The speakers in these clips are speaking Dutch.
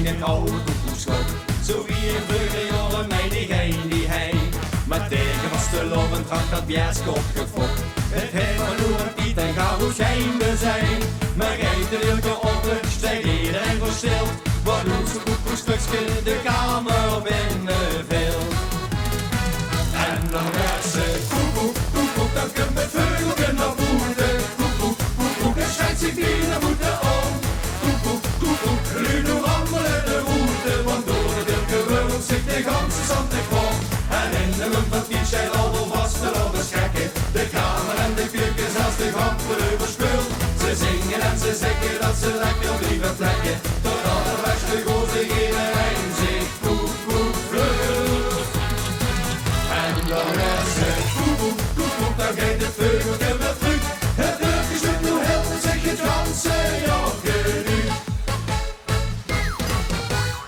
in een oude koekoekschot. Zo wie in vroege jaren mij die hij. Maar tegen was te loven drank dat bjersk opgefokt. Het heeft van Loer en Piet en ga hoe schijnde zijn. Maar rijdt de wilke op het stijgt iedereen verstild. Wat doet zo'n koekoekstukje de kamer binnenveel. En dan werd ze koekoek, koekoek, dan kun met veugelken naar voeten. Koekoek, koekoek, en schijnt zich die naar voeten om. Koekoek, koekoek, nu nog wandelen de route. Want door de wilke wurm zich de ganse zand te kwam. En in de mond van die schijl al vast te lopen schrikken. De kamer en de keuken zelfs de gampen overspult. Ze zingen en ze zeggen dat ze lekker blijven vlekken. Totdat de beste gozer geen eind zich koekoek vleurt. En dan werd ze koekoek, koekoek, dan geeft het veugeltje weer terug. Het deurtje zit nu heel en zich het ganse jochje nu.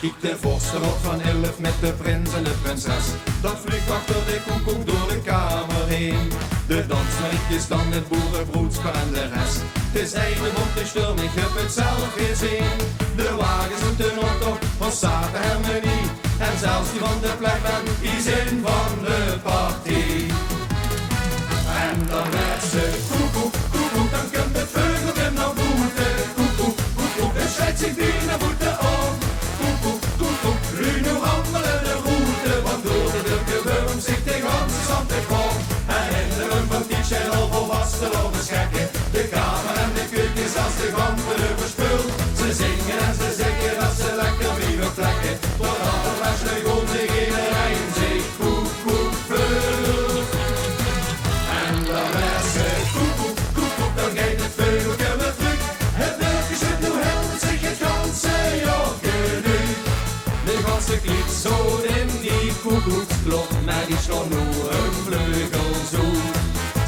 Kiekt de vorster op van 11 met de prins en de prinses. Dat vliegt achter de koekoek door de kamer heen. De dansmerkjes dan het boerenbroedspel en de rest. Het is einde op de sturm, ik heb het zelf gezien. De wagens op de optocht van Sata Hermenie. En zelfs die van de plekman, die zin van de partie. En dan werd ze koekoek, koekoek, dan komt het veugeltje naar voeten. Koekoek, koekoek, en schrijft zich die naar voeten om. Koekoek, koekoek, nu nog handelen de route. Want door de wilke wurm zich de ganse zand te kwam. En in de rug van die schijl al volvast te lopen schekken. De kamer en de keuken zelfs de gampen overspult. Ze zingen en ze zeggen dat ze lekker blijven vlekken. Totdat de beste gewoon zich in een eind zich koekoek vleurt. En dan werd ze koekoek, koekoek, dan geeft het veugeltje weer terug. Het deurtje zit nu helder zich het ganse jochje nu. De ganse kliek zo in die koekoeksklok, maar die sloeg nu een vleugel zo.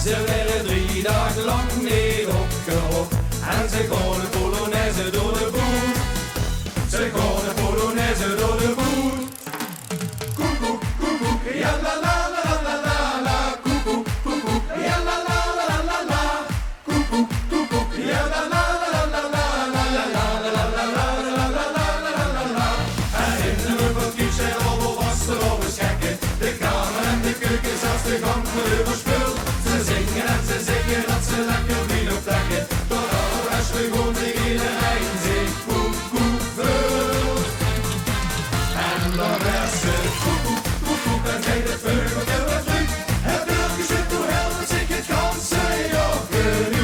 Ze werden 3 dagen lang niet opgehokt. En ze gaan de polonaise door de boer. Ze gaan de polonaise door de boer. Koekoek, koekoek, ja la la la la la la. Koekoek, koekoek, ja la la la la la la. Koekoek, koekoek, ja la la la la la la la la la la la la la la la. En in de rug van Kies zijn al vast te lopen schekken. De kamer en de keuken zelfs de gampen overspult. Ze zingen en ze zeggen dat ze lekker blijven vlekken. Totdat de rest gewoon zich in een eind zich koekoek vult. En dan werd ze koekoek, koekoek, dan geeft het veugeltje weer terug. Het deurtje zit nu helder zich het ganse jochje.